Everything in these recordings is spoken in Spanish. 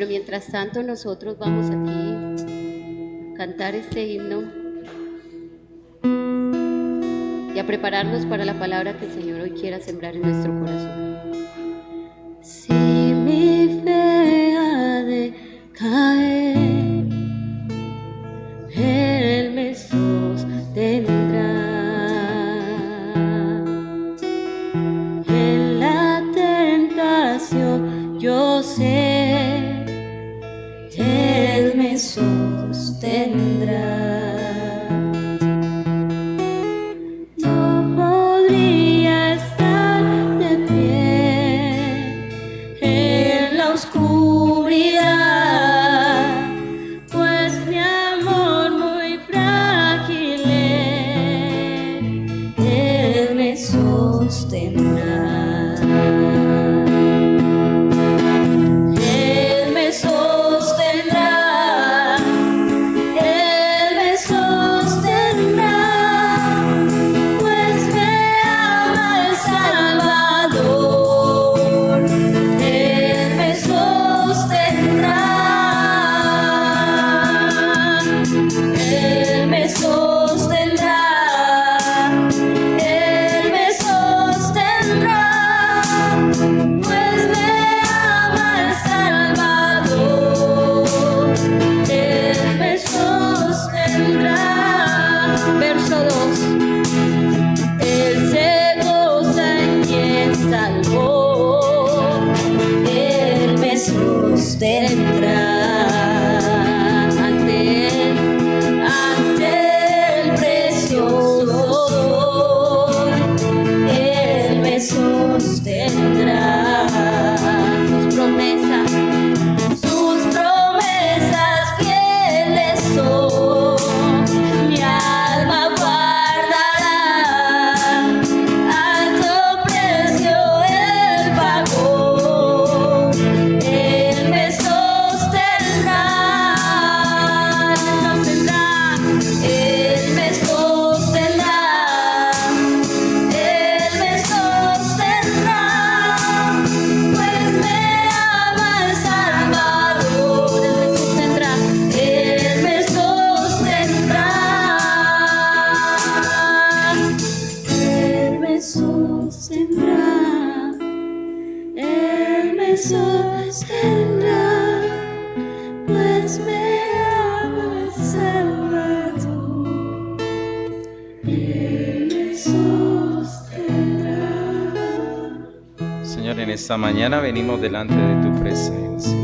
Pero mientras tanto nosotros vamos aquí a cantar este himno y a prepararnos para la palabra que el Señor hoy quiera sembrar en nuestro corazón. Si mi fe ha de caer, Él me sostendrá. En la tentación yo sé, Él me sostendrá. No podría estar de pie en la oscuridad, pues mi amor muy frágil es, Él me sostendrá. Él me sostendrá, Él me sostendrá, pues me ama el Salvador. Él me sostendrá, Él me sostendrá, Él me sostendrá, pues me ama el Salvador. Él me sostendrá. Verso 2. Él se goza en quien salvó, Él me sostendrá. Ante el precioso sol, Él me sostendrá. Sus promesas fieles son, mi alma guardará. Alto precio Él pagó, Él me sostendrá. Él me sostendrá, Él me sostendrá, pues me ama el Salvador. Él me sostendrá, Él me sostendrá, Él me sostendrá, pues me ama el Salvador. Él me sostendrá. Señor, en esta mañana venimos delante de tu presencia.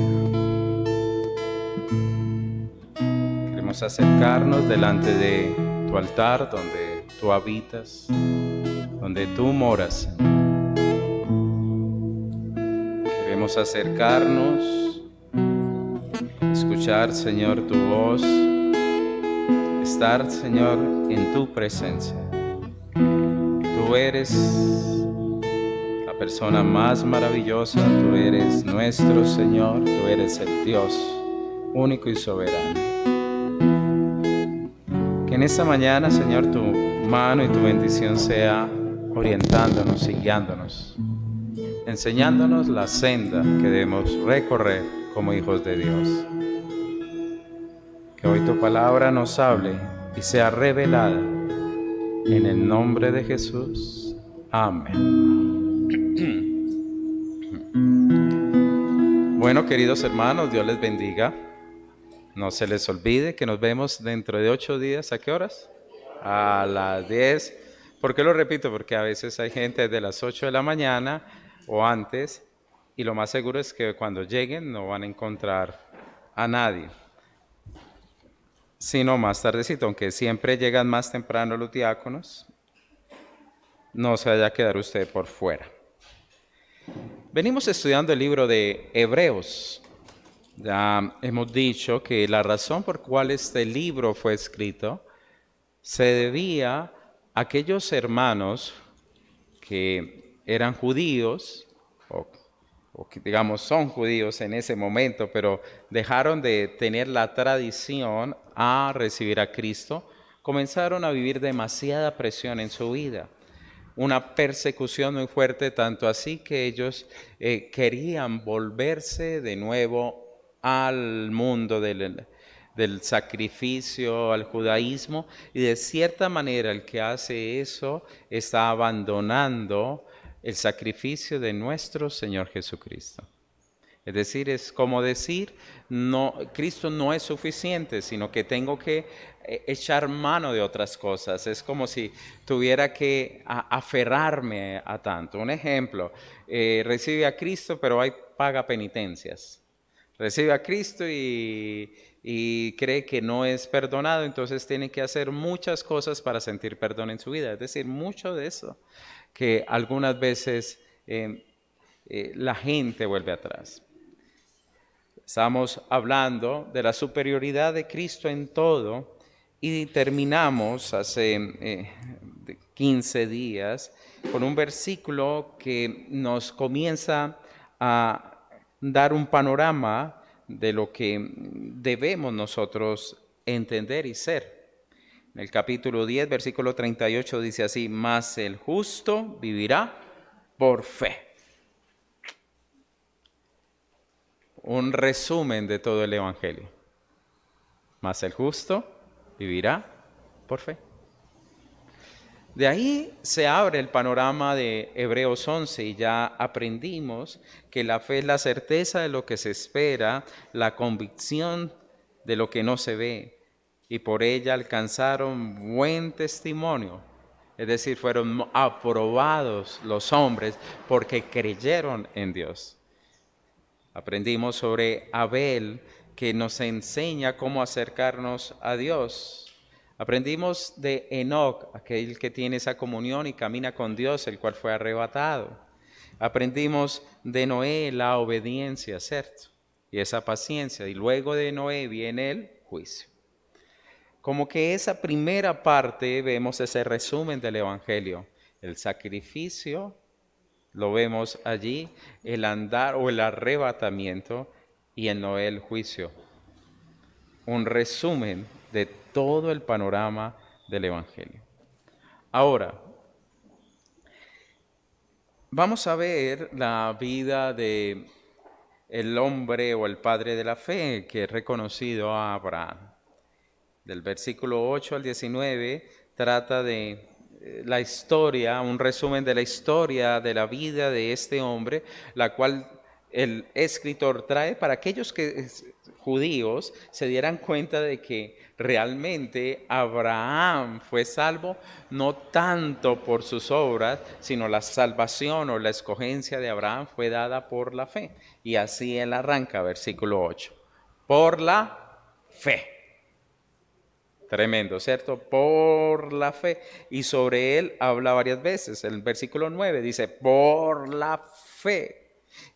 Queremos acercarnos delante de tu altar, donde tú habitas, donde tú moras. Queremos acercarnos, escuchar, Señor, tu voz, estar, Señor, en tu presencia. Tú eres la persona más maravillosa, tú eres nuestro Señor, tú eres el Dios único y soberano. Que en esta mañana, Señor, tu mano y tu bendición sea orientándonos y guiándonos, enseñándonos la senda que debemos recorrer como hijos de Dios. Que hoy tu palabra nos hable y sea revelada en el nombre de Jesús. Amén. Bueno, queridos hermanos, Dios les bendiga. No se les olvide que nos vemos dentro de 8 días. ¿A qué horas? A las 10. ¿Por qué lo repito? Porque a veces hay gente de las 8 de la mañana o antes, y lo más seguro es que cuando lleguen no van a encontrar a nadie, sino más tardecito, aunque siempre llegan más temprano los diáconos, no se vaya a quedar usted por fuera. Venimos estudiando el libro de Hebreos. Ya hemos dicho que la razón por cual este libro fue escrito se debía a aquellos hermanos que eran judíos, o que digamos son judíos en ese momento, pero dejaron de tener la tradición a recibir a Cristo, comenzaron a vivir demasiada presión en su vida. Una persecución muy fuerte, tanto así que ellos querían volverse de nuevo al mundo del sacrificio, al judaísmo, y de cierta manera el que hace eso está abandonando el sacrificio de nuestro Señor Jesucristo. Es decir, es como decir, no, Cristo no es suficiente, sino que tengo que echar mano de otras cosas. Es como si tuviera que aferrarme a tanto. Un ejemplo, recibe a Cristo, pero hay paga penitencias. Recibe a Cristo y cree que no es perdonado, entonces tiene que hacer muchas cosas para sentir perdón en su vida. Es decir, mucho de eso que algunas veces la gente vuelve atrás. Estamos hablando de la superioridad de Cristo en todo y terminamos hace 15 días con un versículo que nos comienza a dar un panorama de lo que debemos nosotros entender y ser. En el capítulo 10, versículo 38 dice así: mas el justo vivirá por fe. Un resumen de todo el Evangelio. Mas el justo vivirá por fe. De ahí se abre el panorama de Hebreos 11 y ya aprendimos que la fe es la certeza de lo que se espera, la convicción de lo que no se ve, y por ella alcanzaron buen testimonio. Es decir, fueron aprobados los hombres porque creyeron en Dios. Aprendimos sobre Abel, que nos enseña cómo acercarnos a Dios. Aprendimos de Enoc, aquel que tiene esa comunión y camina con Dios, el cual fue arrebatado. Aprendimos de Noé la obediencia, ¿cierto? Y esa paciencia. Y luego de Noé viene el juicio. Como que esa primera parte vemos ese resumen del Evangelio. El sacrificio, lo vemos allí, el andar o el arrebatamiento, y en Noé el juicio. Un resumen de todo el panorama del Evangelio. Ahora, vamos a ver la vida de el hombre o el padre de la fe que es reconocido a Abraham. Del versículo 8 al 19 trata de la historia, un resumen de la historia de la vida de este hombre, la cual el escritor trae para aquellos judíos se dieran cuenta de que realmente Abraham fue salvo no tanto por sus obras, sino la salvación o la escogencia de Abraham fue dada por la fe. Y así él arranca, versículo 8, por la fe. Tremendo, ¿cierto? Por la fe. Y sobre él habla varias veces. El versículo 9 dice, por la fe.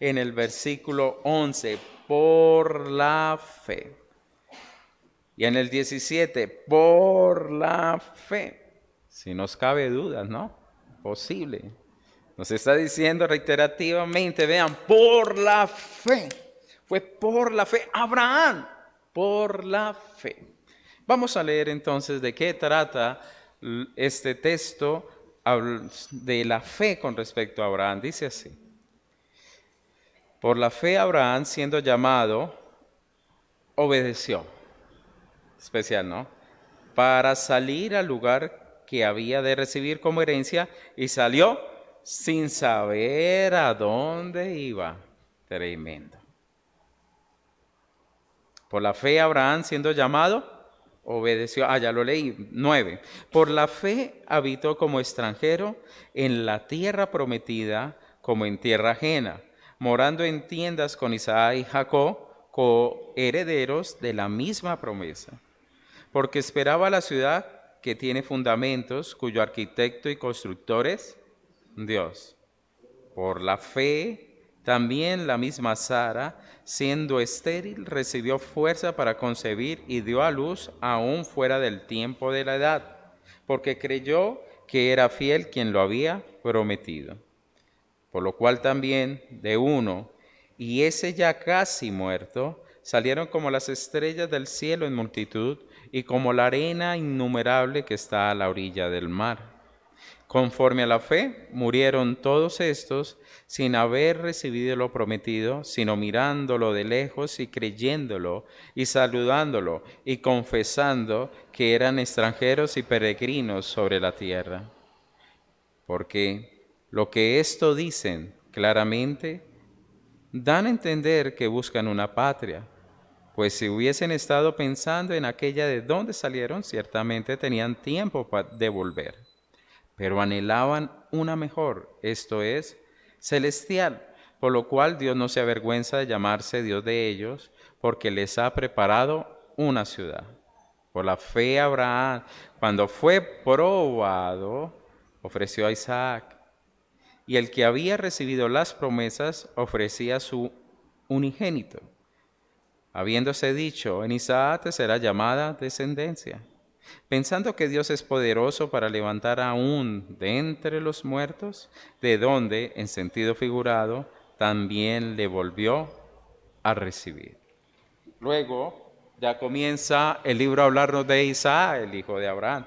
En el versículo 11, por la fe. Y en el 17, por la fe. Si nos cabe dudas, ¿no? Posible. Nos está diciendo reiterativamente, vean, por la fe. Fue por la fe. Abraham, por la fe. Vamos a leer entonces de qué trata este texto de la fe con respecto a Abraham. Dice así: por la fe Abraham, siendo llamado, obedeció. Especial, ¿no? Para salir al lugar que había de recibir como herencia, y salió sin saber a dónde iba. Tremendo. Por la fe Abraham, siendo llamado, obedeció. Ya lo leí. 9. Por la fe habitó como extranjero en la tierra prometida, como en tierra ajena, morando en tiendas con Isaac y Jacob, coherederos de la misma promesa. Porque esperaba la ciudad que tiene fundamentos, cuyo arquitecto y constructor es Dios. Por la fe también la misma Sara, siendo estéril, recibió fuerza para concebir y dio a luz aún fuera del tiempo de la edad, porque creyó que era fiel quien lo había prometido. Por lo cual también de uno, y ese ya casi muerto, salieron como las estrellas del cielo en multitud y como la arena innumerable que está a la orilla del mar. Conforme a la fe, murieron todos estos sin haber recibido lo prometido, sino mirándolo de lejos y creyéndolo y saludándolo y confesando que eran extranjeros y peregrinos sobre la tierra. Porque lo que esto dicen claramente dan a entender que buscan una patria, pues si hubiesen estado pensando en aquella de donde salieron, ciertamente tenían tiempo de volver, pero anhelaban una mejor, esto es, celestial, por lo cual Dios no se avergüenza de llamarse Dios de ellos, porque les ha preparado una ciudad. Por la fe Abraham, cuando fue probado, ofreció a Isaac, y el que había recibido las promesas ofrecía su unigénito, habiéndose dicho, en Isaac te será llamada descendencia, pensando que Dios es poderoso para levantar aún de entre los muertos, de donde, en sentido figurado, también le volvió a recibir. Luego ya comienza el libro a hablarnos de Isaac, el hijo de Abraham.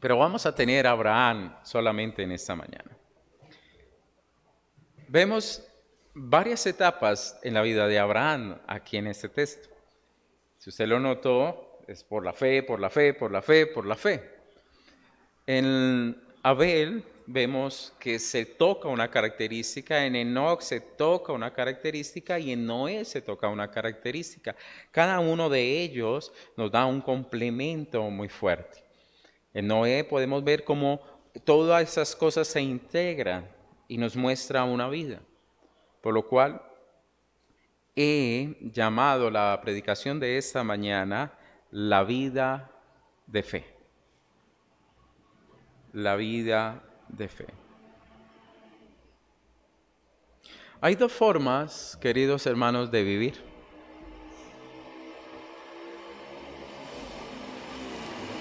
Pero vamos a tener a Abraham solamente en esta mañana. Vemos varias etapas en la vida de Abraham aquí en este texto. Si usted lo notó, es por la fe, por la fe, por la fe, por la fe. En Abel vemos que se toca una característica, en Enoc se toca una característica y en Noé se toca una característica. Cada uno de ellos nos da un complemento muy fuerte. En Noé podemos ver cómo todas esas cosas se integran y nos muestra una vida. Por lo cual he llamado la predicación de esta mañana la vida de fe. La vida de fe. Hay dos formas, queridos hermanos, de vivir.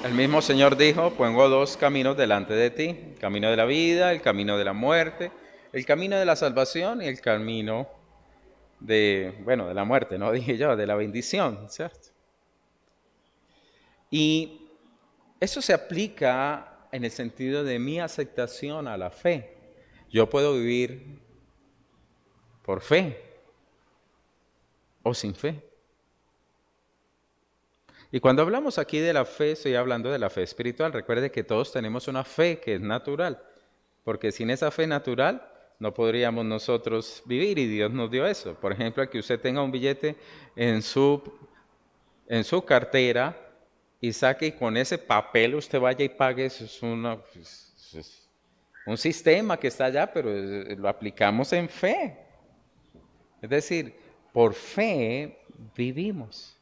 El mismo Señor dijo, pongo dos caminos delante de ti, el camino de la vida, el camino de la muerte, el camino de la salvación y el camino de la muerte, no dije yo, de la bendición, ¿cierto? Y eso se aplica en el sentido de mi aceptación a la fe. Yo puedo vivir por fe o sin fe. Y cuando hablamos aquí de la fe, estoy hablando de la fe espiritual. Recuerde que todos tenemos una fe que es natural, porque sin esa fe natural no podríamos nosotros vivir y Dios nos dio eso. Por ejemplo, que usted tenga un billete en su cartera y saque y con ese papel usted vaya y pague, eso es un sistema que está allá, pero lo aplicamos en fe. Es decir, por fe vivimos.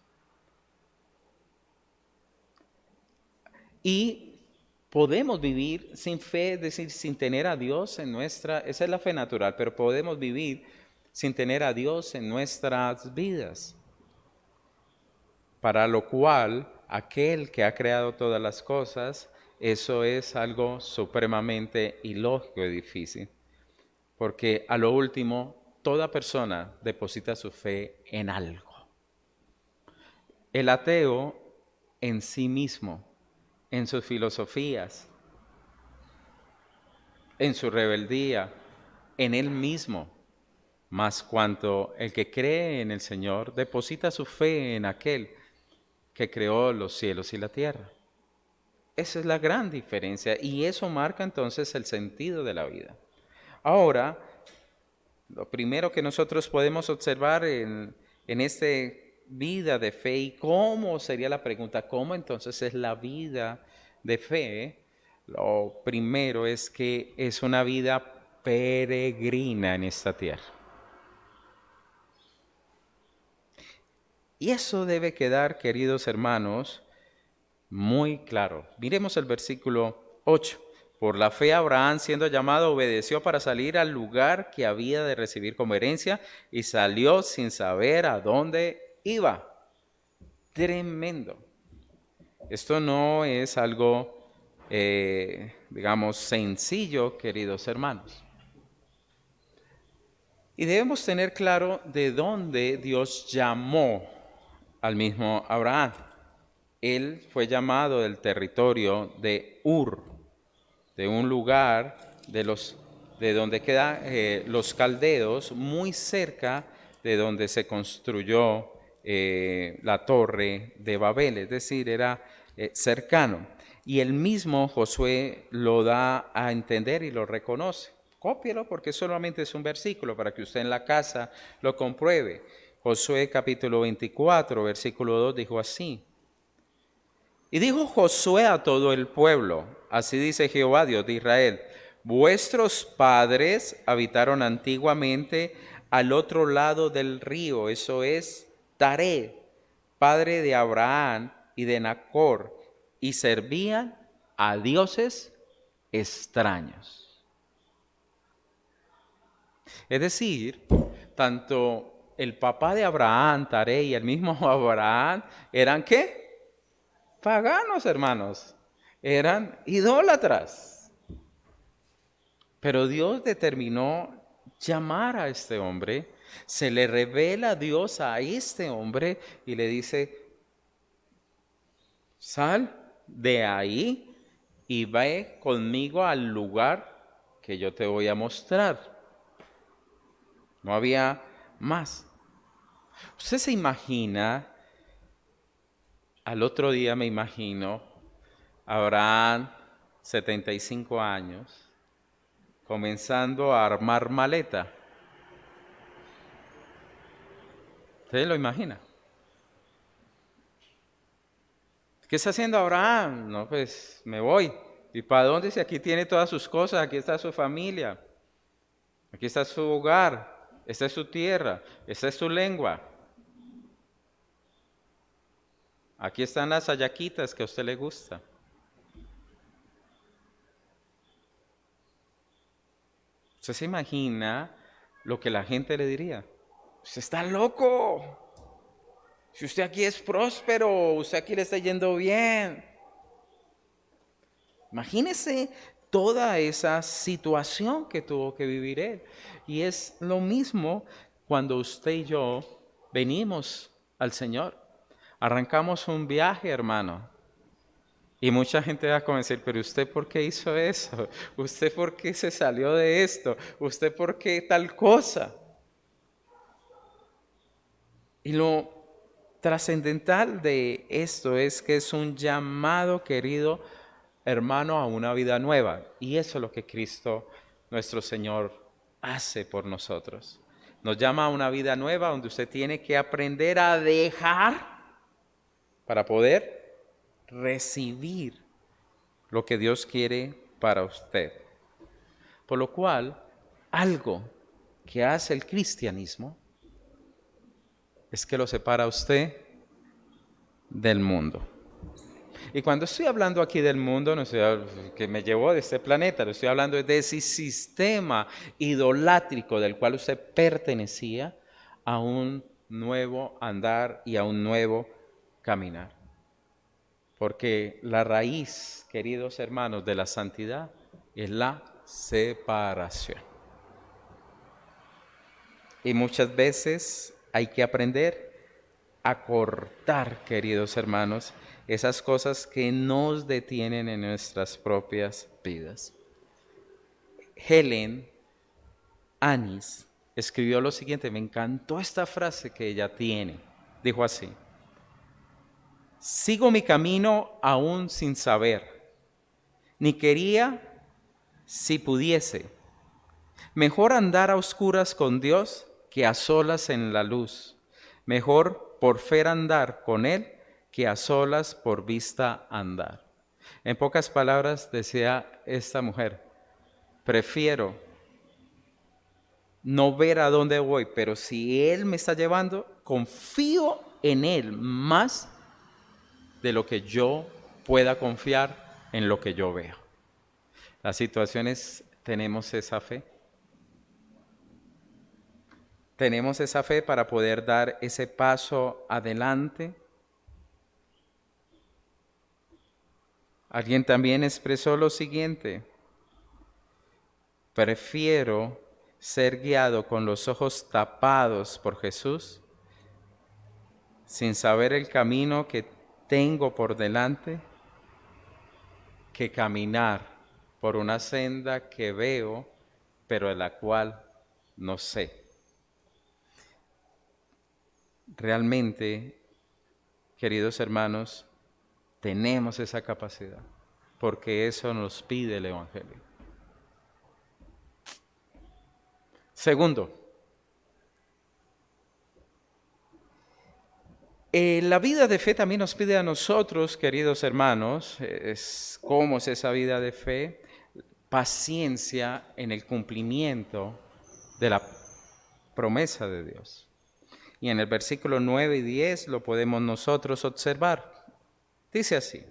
Y podemos vivir sin fe, es decir, sin tener a Dios en nuestra, esa es la fe natural, pero podemos vivir sin tener a Dios en nuestras vidas. Para lo cual, aquel que ha creado todas las cosas, eso es algo supremamente ilógico y difícil. Porque a lo último, toda persona deposita su fe en algo. El ateo en sí mismo, en sus filosofías, en su rebeldía, en él mismo, mas cuanto el que cree en el Señor deposita su fe en aquel que creó los cielos y la tierra. Esa es la gran diferencia y eso marca entonces el sentido de la vida. Ahora, lo primero que nosotros podemos observar en esta vida de fe y cómo sería la pregunta, ¿cómo entonces es la vida de fe? Lo primero es que es una vida peregrina en esta tierra. Y eso debe quedar, queridos hermanos, muy claro. Miremos el versículo 8. Por la fe Abraham, siendo llamado, obedeció para salir al lugar que había de recibir como herencia y salió sin saber a dónde iba. Tremendo. Esto no es algo, digamos, sencillo, queridos hermanos. Y debemos tener claro de dónde Dios llamó al mismo Abraham. él fue llamado del territorio de Ur, de un lugar de donde quedan los caldeos, muy cerca de donde se construyó la torre de Babel, es decir, era cercano. Y el mismo Josué lo da a entender y lo reconoce. Cópielo porque solamente es un versículo para que usted en la casa lo compruebe. Josué capítulo 24, versículo 2 dijo así: y dijo Josué a todo el pueblo, así dice Jehová, Dios de Israel: vuestros padres habitaron antiguamente al otro lado del río, eso es Taré, padre de Abraham y de Nacor, y servían a dioses extraños. Es decir, tanto el papá de Abraham, Taré, y el mismo Abraham, ¿eran qué? Paganos, hermanos, eran idólatras. Pero Dios determinó llamar a este hombre, se le revela Dios a este hombre y le dice: sal de ahí y ve conmigo al lugar que yo te voy a mostrar. No había más. Usted se imagina, al otro día me imagino, Abraham, 75 años, comenzando a armar maleta. ¿Usted lo imagina? ¿Qué está haciendo Abraham? No, pues me voy. ¿Y para dónde? Si aquí tiene todas sus cosas, aquí está su familia, aquí está su hogar, esta es su tierra, esta es su lengua. Aquí están las hallaquitas que a usted le gusta. ¿Usted se imagina lo que la gente le diría? Usted está loco. Si usted aquí es próspero, usted aquí le está yendo bien. Imagínese toda esa situación que tuvo que vivir él. Y es lo mismo cuando usted y yo venimos al Señor. Arrancamos un viaje, hermano. Y mucha gente va a decir: pero ¿usted por qué hizo eso? ¿Usted por qué se salió de esto? ¿Usted por qué tal cosa? Y lo trascendental de esto es que es un llamado, querido hermano, a una vida nueva. Y eso es lo que Cristo, nuestro Señor, hace por nosotros. Nos llama a una vida nueva donde usted tiene que aprender a dejar para poder recibir lo que Dios quiere para usted. Por lo cual, algo que hace el cristianismo es que lo separa a usted del mundo. Y cuando estoy hablando aquí del mundo, no estoy que me llevó de este planeta, lo estoy hablando de ese sistema idolátrico del cual usted pertenecía, a un nuevo andar y a un nuevo caminar. Porque la raíz, queridos hermanos, de la santidad es la separación. Y muchas veces hay que aprender a cortar, queridos hermanos, esas cosas que nos detienen en nuestras propias vidas. Helen Anis escribió lo siguiente, me encantó esta frase que ella tiene. Dijo así: sigo mi camino aún sin saber, ni quería si pudiese. Mejor andar a oscuras con Dios que a solas en la luz. Mejor por fe andar con Él que a solas por vista andar. En pocas palabras decía esta mujer: prefiero no ver a dónde voy, pero si Él me está llevando, confío en Él más de lo que yo pueda confiar en lo que yo veo. Las situaciones, tenemos esa fe. Tenemos esa fe para poder dar ese paso adelante. Alguien también expresó lo siguiente: prefiero ser guiado con los ojos tapados por Jesús, sin saber el camino que tengo por delante que caminar por una senda que veo, pero de la cual no sé. Realmente, queridos hermanos, tenemos esa capacidad, porque eso nos pide el Evangelio. Segundo, la vida de fe también nos pide a nosotros, queridos hermanos, ¿cómo es esa vida de fe? Paciencia en el cumplimiento de la promesa de Dios. Y en el versículo 9 y 10 lo podemos nosotros observar. Dice así: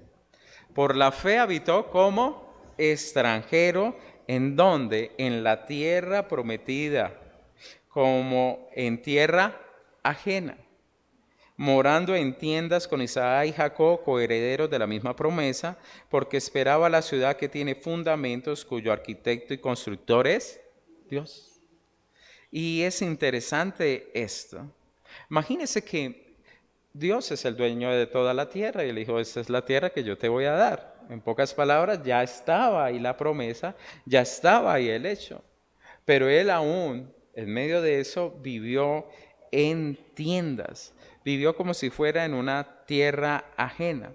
por la fe habitó como extranjero, ¿en dónde? En la tierra prometida, como en tierra ajena, morando en tiendas con Isaac y Jacob, coherederos de la misma promesa, porque esperaba la ciudad que tiene fundamentos, cuyo arquitecto y constructor es Dios. Y es interesante esto. Imagínense que Dios es el dueño de toda la tierra y él dijo, esta es la tierra que yo te voy a dar. En pocas palabras, ya estaba ahí la promesa, ya estaba ahí el hecho. Pero él aún, en medio de eso, vivió en tiendas, vivió como si fuera en una tierra ajena.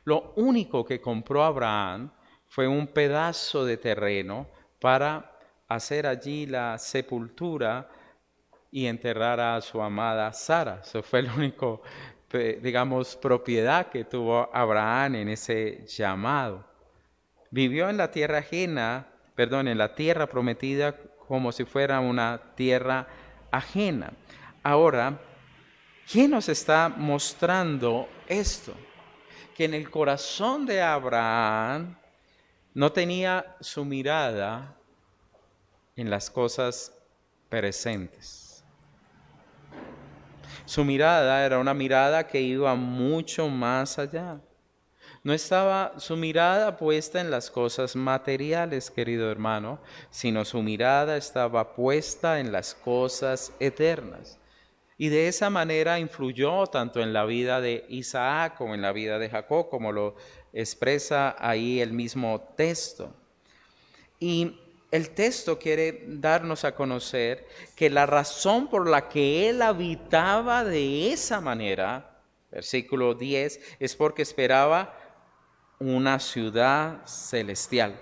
Lo único que compró Abraham fue un pedazo de terreno para hacer allí la sepultura y enterrar a su amada Sara. Eso fue el único, digamos, propiedad que tuvo Abraham en ese llamado. Vivió en la tierra ajena, en la tierra prometida como si fuera una tierra ajena. Ahora, ¿quién nos está mostrando esto? Que en el corazón de Abraham no tenía su mirada en las cosas presentes. Su mirada era una mirada que iba mucho más allá. No estaba su mirada puesta en las cosas materiales, querido hermano, sino su mirada estaba puesta en las cosas eternas. Y de esa manera influyó tanto en la vida de Isaac como en la vida de Jacob, como lo expresa ahí el mismo texto. Y el texto quiere darnos a conocer que la razón por la que él habitaba de esa manera, versículo 10, es porque esperaba una ciudad celestial,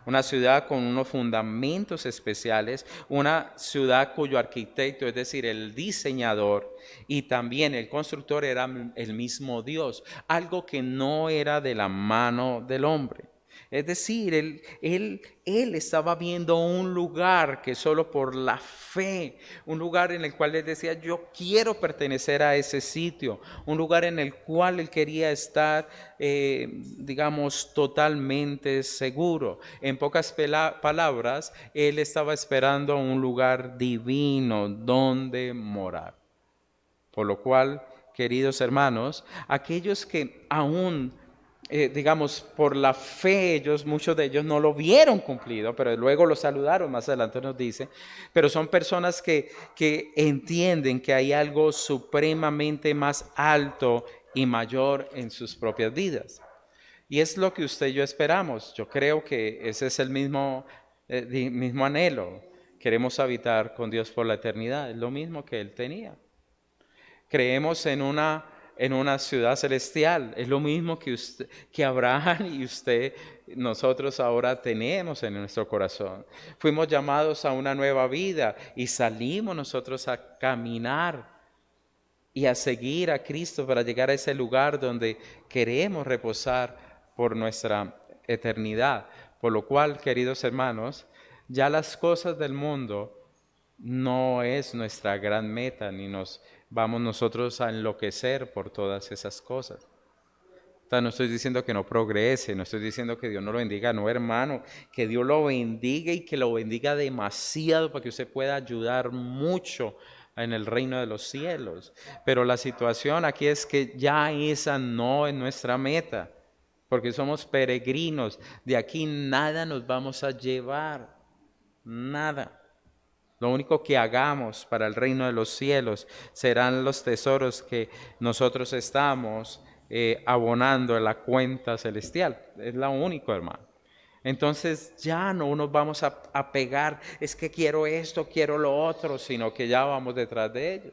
una ciudad con unos fundamentos especiales, una ciudad cuyo arquitecto, es decir, el diseñador y también el constructor era el mismo Dios, algo que no era de la mano del hombre. Es decir, él estaba viendo un lugar que solo por la fe, un lugar en el cual él decía, yo quiero pertenecer a ese sitio, un lugar en el cual él quería estar, digamos, totalmente seguro. En pocas palabras, él estaba esperando un lugar divino donde morar. Por lo cual, queridos hermanos, aquellos que aún digamos, por la fe, muchos de ellos no lo vieron cumplido, pero luego lo saludaron, más adelante nos dice, pero son personas que entienden que hay algo supremamente más alto y mayor en sus propias vidas. Y es lo que usted y yo esperamos. Yo creo que ese es el mismo anhelo. Queremos habitar con Dios por la eternidad, es lo mismo que él tenía. Creemos en una ciudad celestial. Es lo mismo que Abraham y usted, nosotros ahora tenemos en nuestro corazón. Fuimos llamados a una nueva vida y salimos nosotros a caminar y a seguir a Cristo para llegar a ese lugar donde queremos reposar por nuestra eternidad. Por lo cual, queridos hermanos, ya las cosas del mundo no es nuestra gran meta, ni nos vamos nosotros a enloquecer por todas esas cosas. No estoy diciendo que no progrese, no estoy diciendo que Dios no lo bendiga, no, hermano, que Dios lo bendiga y que lo bendiga demasiado para que usted pueda ayudar mucho en el reino de los cielos. Pero la situación aquí es que ya esa no es nuestra meta, porque somos peregrinos, de aquí nada nos vamos a llevar, nada. Lo único que hagamos para el reino de los cielos serán los tesoros que nosotros estamos abonando en la cuenta celestial. Es lo único, hermano. Entonces ya no nos vamos a pegar, es que quiero esto, quiero lo otro, sino que ya vamos detrás de ello.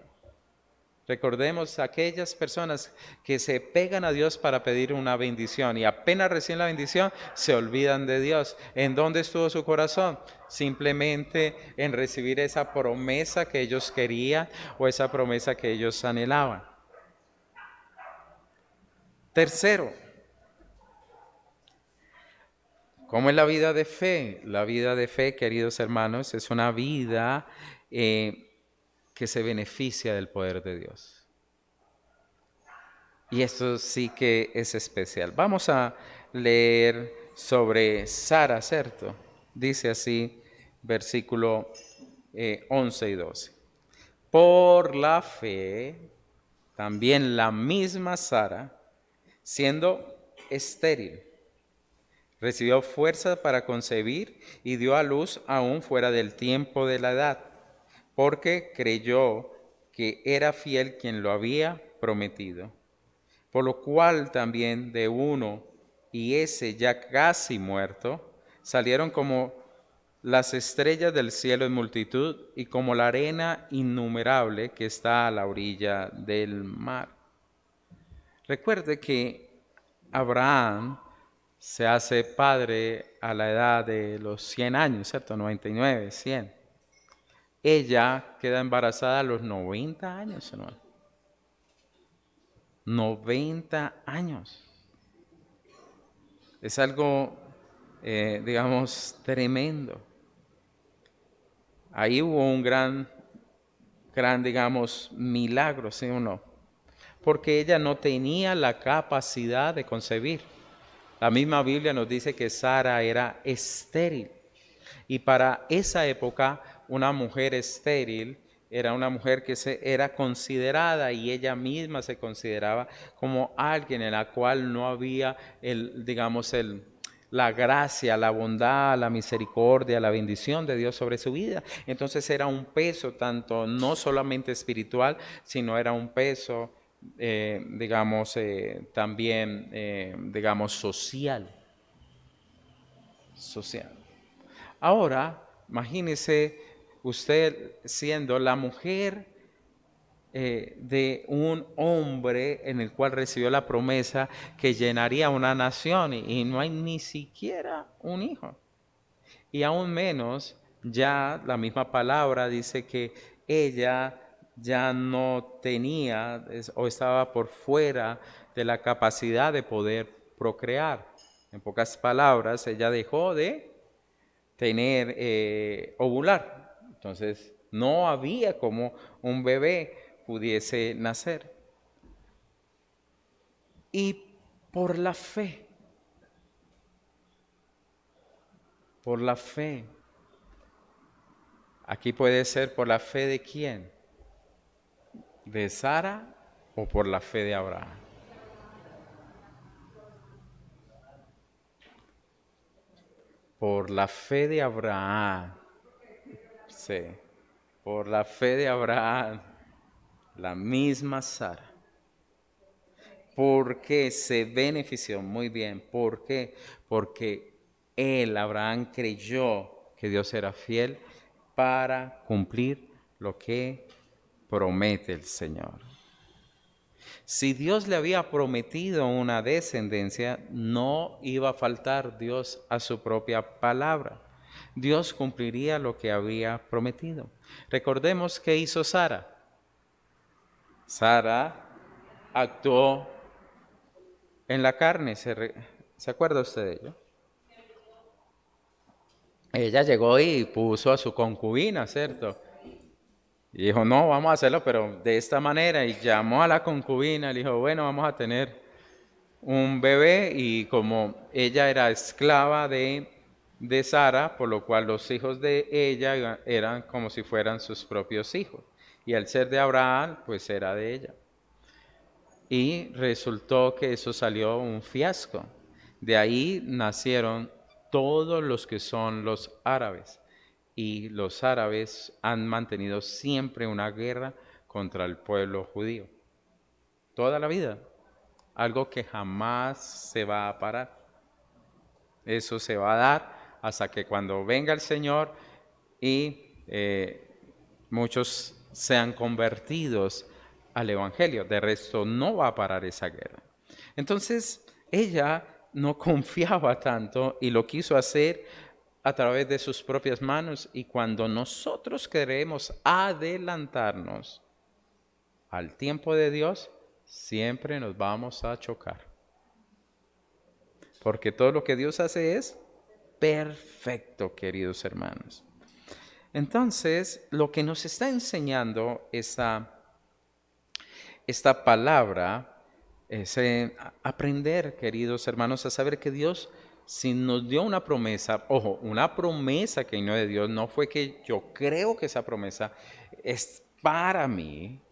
Recordemos aquellas personas que se pegan a Dios para pedir una bendición y apenas reciben la bendición se olvidan de Dios. ¿En dónde estuvo su corazón? Simplemente en recibir esa promesa que ellos querían o esa promesa que ellos anhelaban. Tercero, ¿cómo es la vida de fe? La vida de fe, queridos hermanos, es una vida que se beneficia del poder de Dios. Y esto sí que es especial. Vamos a leer sobre Sara, ¿cierto? Dice así, versículo 11 y 12. Por la fe, también la misma Sara, siendo estéril, recibió fuerza para concebir y dio a luz aún fuera del tiempo de la edad, porque creyó que era fiel quien lo había prometido. Por lo cual también de uno, y ese ya casi muerto, salieron como las estrellas del cielo en multitud y como la arena innumerable que está a la orilla del mar. Recuerde que Abraham se hace padre a la edad de los 100 años, ¿cierto? 99, 100. Ella queda embarazada a los 90 años, hermano. 90 años. Es algo, digamos, tremendo. Ahí hubo un gran, digamos, milagro, ¿sí o no? Porque ella no tenía la capacidad de concebir. La misma Biblia nos dice que Sara era estéril. Y para esa época, una mujer estéril era una mujer que era considerada y ella misma se consideraba como alguien en la cual no había la gracia, la bondad, la misericordia, la bendición de Dios sobre su vida. Entonces era un peso tanto no solamente espiritual, sino era un peso, también, social. Ahora, imagínese usted siendo la mujer de un hombre en el cual recibió la promesa que llenaría una nación y no hay ni siquiera un hijo. Y aún menos, ya la misma palabra dice que ella ya no tenía o estaba por fuera de la capacidad de poder procrear. En pocas palabras, ella dejó de ovular. Entonces, no había como un bebé pudiese nacer. Y por la fe, aquí puede ser por la fe de quién, de Sara o por la fe de Abraham. Por la fe de Abraham, sí, por la fe de Abraham, la misma Sara. ¿Por qué se benefició? Muy bien, ¿por qué? Porque Abraham, creyó que Dios era fiel para cumplir lo que promete el Señor. Si Dios le había prometido una descendencia, no iba a faltar Dios a su propia palabra. Dios cumpliría lo que había prometido. Recordemos qué hizo Sara. Sara actuó en la carne. ¿Se acuerda usted de ello? Ella llegó y puso a su concubina, ¿cierto? Y dijo, no, vamos a hacerlo, pero de esta manera. Y llamó a la concubina, le dijo, bueno, vamos a tener un bebé. Y como ella era esclava de Sara, por lo cual los hijos de ella eran como si fueran sus propios hijos. Y al ser de Abraham, pues era de ella. Y resultó que eso salió un fiasco. De ahí nacieron todos los que son los árabes. Y los árabes han mantenido siempre una guerra contra el pueblo judío. Toda la vida algo que jamás se va a parar. Eso se va a dar hasta que cuando venga el Señor y muchos sean convertidos al Evangelio. De resto, no va a parar esa guerra. Entonces, ella no confiaba tanto y lo quiso hacer a través de sus propias manos. Y cuando nosotros queremos adelantarnos al tiempo de Dios, siempre nos vamos a chocar. Porque todo lo que Dios hace es perfecto, queridos hermanos. Entonces, lo que nos está enseñando esta palabra es aprender, queridos hermanos, a saber que Dios, si nos dio una promesa, ojo, una promesa que vino de Dios, no fue que yo creo que esa promesa es para mí,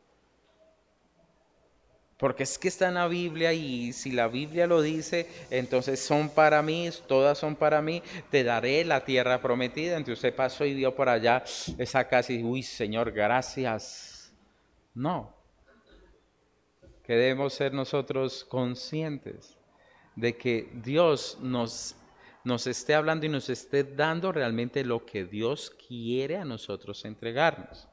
porque es que está en la Biblia y si la Biblia lo dice, entonces son para mí, todas son para mí, te daré la tierra prometida. Entonces usted pasó y vio por allá esa casa y, uy, Señor, gracias. No, que debemos ser nosotros conscientes de que Dios nos esté hablando y nos esté dando realmente lo que Dios quiere a nosotros entregarnos.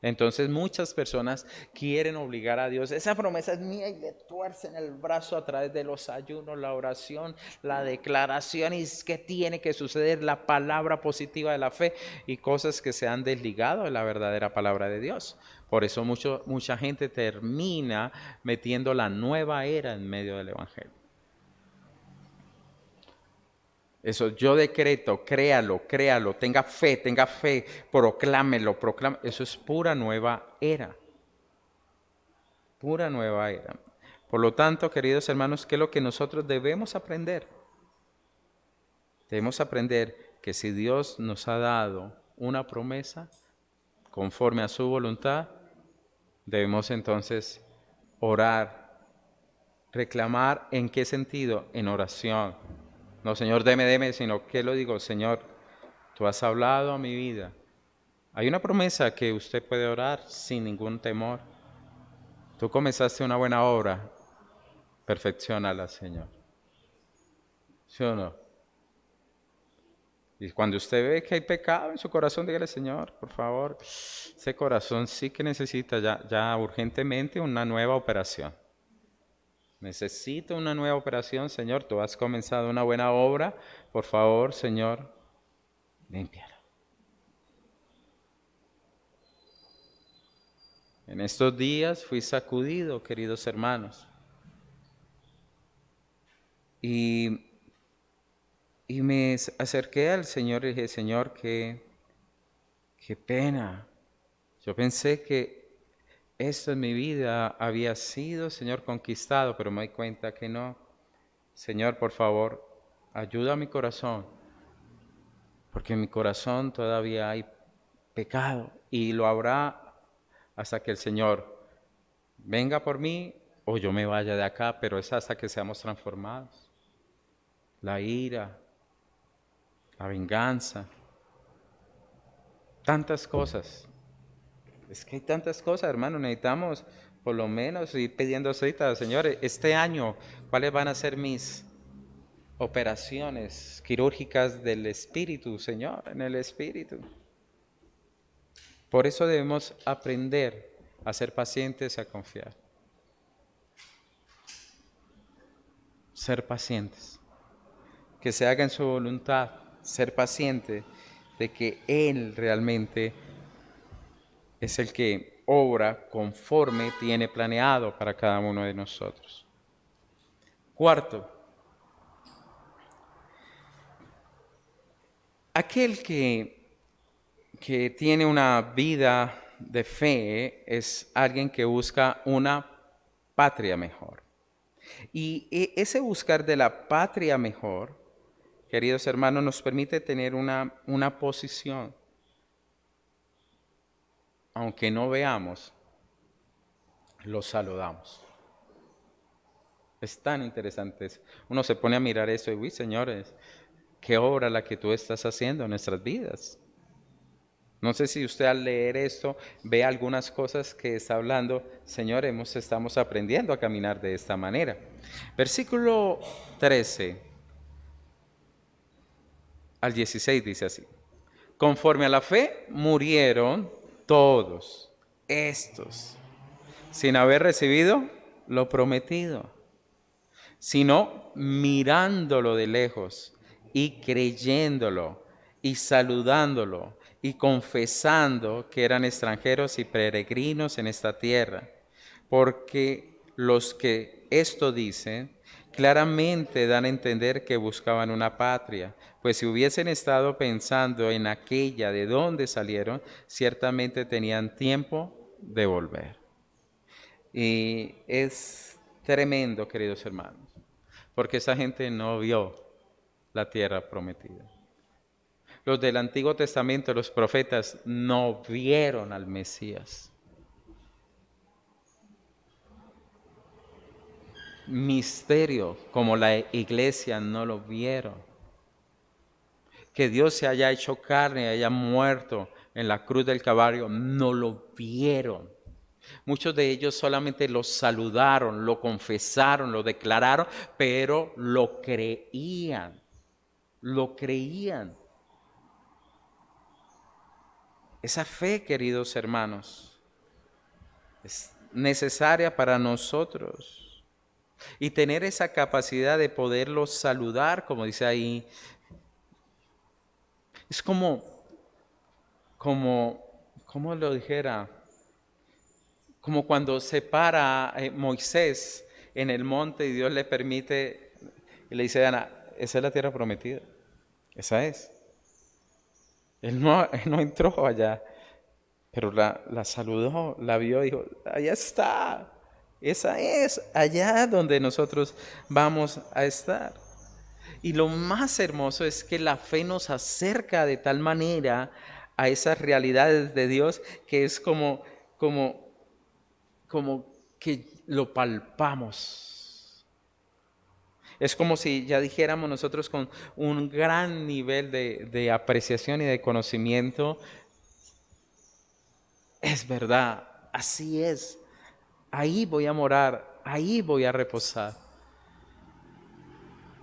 Entonces muchas personas quieren obligar a Dios, esa promesa es mía, y le tuercen el brazo a través de los ayunos, la oración, la declaración, y es que tiene que suceder la palabra positiva de la fe y cosas que se han desligado de la verdadera palabra de Dios. Por eso mucha gente termina metiendo la nueva era en medio del Evangelio. Eso, yo decreto, créalo, tenga fe, proclámelo. Eso es pura nueva era. Pura nueva era. Por lo tanto, queridos hermanos, ¿qué es lo que nosotros debemos aprender? Debemos aprender que si Dios nos ha dado una promesa conforme a su voluntad, debemos entonces orar, reclamar. ¿En qué sentido? En oración. No, Señor, deme, sino que lo digo, Señor, tú has hablado a mi vida. Hay una promesa que usted puede orar sin ningún temor. Tú comenzaste una buena obra, perfecciónala, Señor. ¿Sí o no? Y cuando usted ve que hay pecado en su corazón, dígale, Señor, por favor, ese corazón sí que necesita ya urgentemente una nueva operación. Necesito una nueva operación, Señor. Tú has comenzado una buena obra. Por favor, Señor, límpiala. En estos días fui sacudido, queridos hermanos. Y me acerqué al Señor y dije, Señor, qué pena. Yo pensé que esto en mi vida había sido, Señor, conquistado, pero me doy cuenta que no. Señor, por favor, ayuda a mi corazón, porque en mi corazón todavía hay pecado y lo habrá hasta que el Señor venga por mí o yo me vaya de acá, pero es hasta que seamos transformados. La ira, la venganza, tantas cosas. Es que hay tantas cosas, hermano, necesitamos por lo menos ir pidiendo cita, señores, este año, ¿cuáles van a ser mis operaciones quirúrgicas del espíritu, Señor, en el espíritu? Por eso debemos aprender a ser pacientes y a confiar. Ser pacientes. Que se haga en su voluntad, ser paciente de que Él realmente es el que obra conforme tiene planeado para cada uno de nosotros. Cuarto, aquel que tiene una vida de fe es alguien que busca una patria mejor. Y ese buscar de la patria mejor, queridos hermanos, nos permite tener una posición. Aunque no veamos, los saludamos. Es tan interesante eso. Uno se pone a mirar eso y, uy, señores, qué obra la que tú estás haciendo en nuestras vidas. No sé si usted al leer esto ve algunas cosas que está hablando, Señor, estamos aprendiendo a caminar de esta manera. Versículo 13 al 16 dice así: conforme a la fe murieron todos estos, sin haber recibido lo prometido, sino mirándolo de lejos y creyéndolo y saludándolo y confesando que eran extranjeros y peregrinos en esta tierra. Porque los que esto dicen claramente dan a entender que buscaban una patria, pues si hubiesen estado pensando en aquella de donde salieron, ciertamente tenían tiempo de volver. Y es tremendo, queridos hermanos, porque esa gente no vio la tierra prometida. Los del Antiguo Testamento, los profetas, no vieron al Mesías. Misterio, como la iglesia no lo vieron. Que Dios se haya hecho carne y haya muerto en la cruz del Calvario, no lo vieron. Muchos de ellos solamente lo saludaron, lo confesaron, lo declararon, pero lo creían. Lo creían. Esa fe, queridos hermanos, es necesaria para nosotros. Y tener esa capacidad de poderlo saludar, como dice ahí, es como lo dijera, como cuando se para Moisés en el monte y Dios le permite, y le dice a Ana, esa es la tierra prometida, esa es. Él no entró allá, pero la saludó, la vio y dijo, allá está, esa es, allá donde nosotros vamos a estar. Y lo más hermoso es que la fe nos acerca de tal manera a esas realidades de Dios que es como, como que lo palpamos. Es como si ya dijéramos nosotros con un gran nivel de apreciación y de conocimiento, es verdad, así es. Ahí voy a morar, ahí voy a reposar.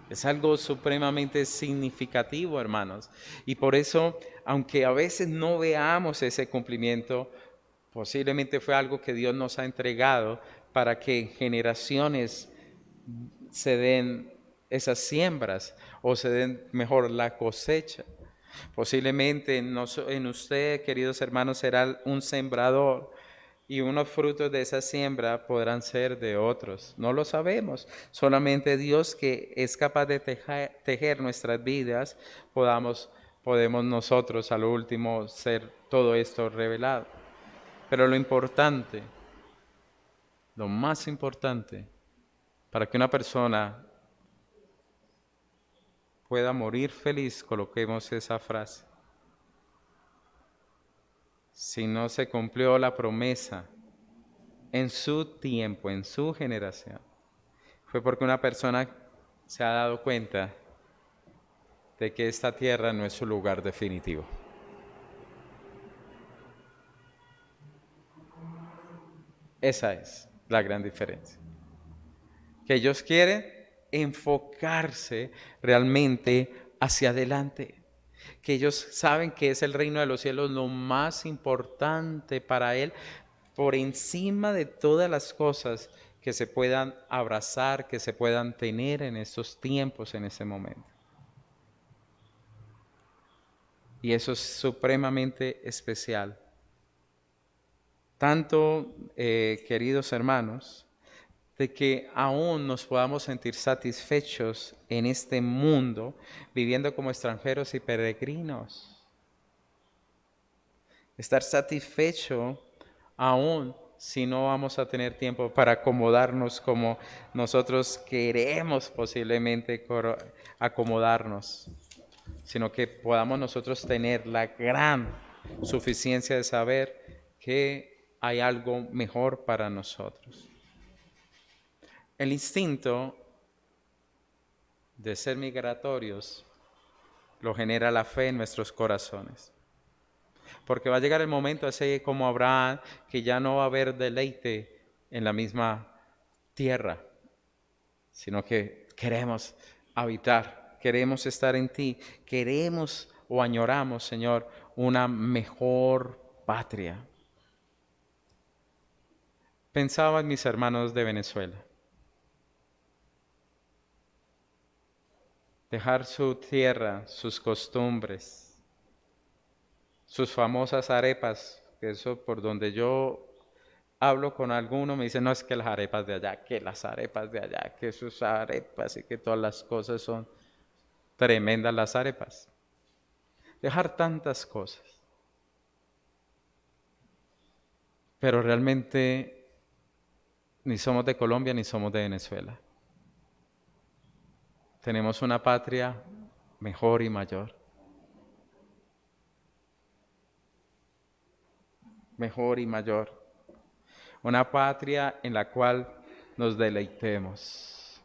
Es algo supremamente significativo, hermanos. Y por eso, aunque a veces no veamos ese cumplimiento, posiblemente fue algo que Dios nos ha entregado para que en generaciones se den esas siembras o se den mejor la cosecha. Posiblemente en usted, queridos hermanos, será un sembrador y unos frutos de esa siembra podrán ser de otros. No lo sabemos. Solamente Dios, que es capaz de tejer nuestras vidas, podemos nosotros a lo último ser todo esto revelado. Pero lo importante, lo más importante, para que una persona pueda morir feliz, coloquemos esa frase. Si no se cumplió la promesa en su tiempo, en su generación, fue porque una persona se ha dado cuenta de que esta tierra no es su lugar definitivo. Esa es la gran diferencia. Que ellos quieren enfocarse realmente hacia adelante. Que ellos saben que es el reino de los cielos lo más importante para él, por encima de todas las cosas que se puedan abrazar, que se puedan tener en estos tiempos, en ese momento. Y eso es supremamente especial. Tanto, queridos hermanos, de que aún nos podamos sentir satisfechos en este mundo, viviendo como extranjeros y peregrinos. Estar satisfecho aún si no vamos a tener tiempo para acomodarnos como nosotros queremos posiblemente acomodarnos, sino que podamos nosotros tener la gran suficiencia de saber que hay algo mejor para nosotros. El instinto de ser migratorios lo genera la fe en nuestros corazones. Porque va a llegar el momento, así como Abraham, que ya no va a haber deleite en la misma tierra, sino que queremos habitar, queremos estar en ti, queremos o añoramos, Señor, una mejor patria. Pensaba en mis hermanos de Venezuela. Dejar su tierra, sus costumbres, sus famosas arepas, que eso por donde yo hablo con alguno me dice, no es que las arepas de allá, que las arepas de allá, que sus arepas y que todas las cosas son tremendas las arepas. Dejar tantas cosas. Pero realmente ni somos de Colombia ni somos de Venezuela. Tenemos una patria mejor y mayor. Mejor y mayor. Una patria en la cual nos deleitemos,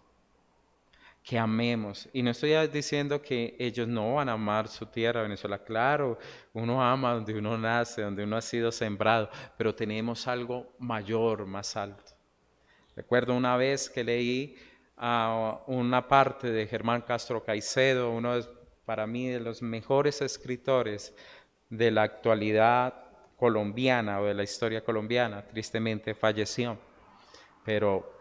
que amemos. Y no estoy diciendo que ellos no van a amar su tierra, Venezuela. Claro, uno ama donde uno nace, donde uno ha sido sembrado, pero tenemos algo mayor, más alto. Recuerdo una vez que leí una parte de Germán Castro Caicedo, para mí de los mejores escritores de la actualidad colombiana o de la historia colombiana. Tristemente falleció, pero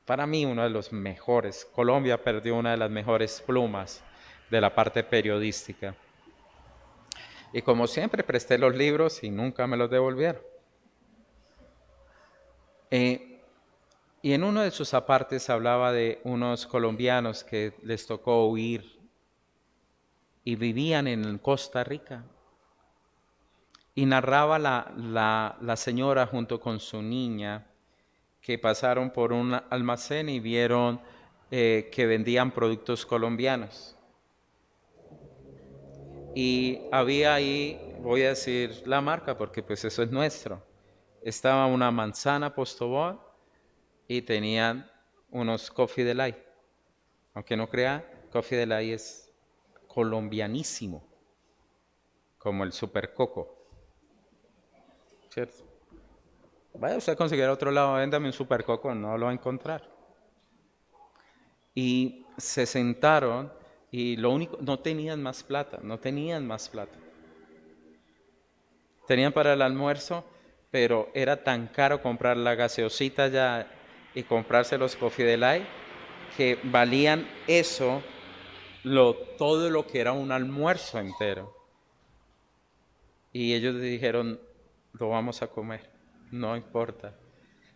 para mí uno de los mejores. Colombia perdió una de las mejores plumas de la parte periodística. Y como siempre presté los libros y nunca me los devolvieron. Y en uno de sus apartes hablaba de unos colombianos que les tocó huir y vivían en Costa Rica. Y narraba la señora junto con su niña que pasaron por un almacén y vieron que vendían productos colombianos. Y había ahí, voy a decir la marca porque pues eso es nuestro. Estaba una manzana Postobón y tenían unos Coffee Delight. Aunque no crea, Coffee Delight es colombianísimo, como el Super Coco, ¿cierto? Vaya usted a conseguir a otro lado, véndame un Super Coco, no lo va a encontrar. Y se sentaron y lo único, no tenían más plata, no tenían más plata. Tenían para el almuerzo, pero era tan caro comprar la gaseosita ya y comprarse los Coffee Delight que valían eso todo lo que era un almuerzo entero. Y ellos dijeron, lo vamos a comer, no importa.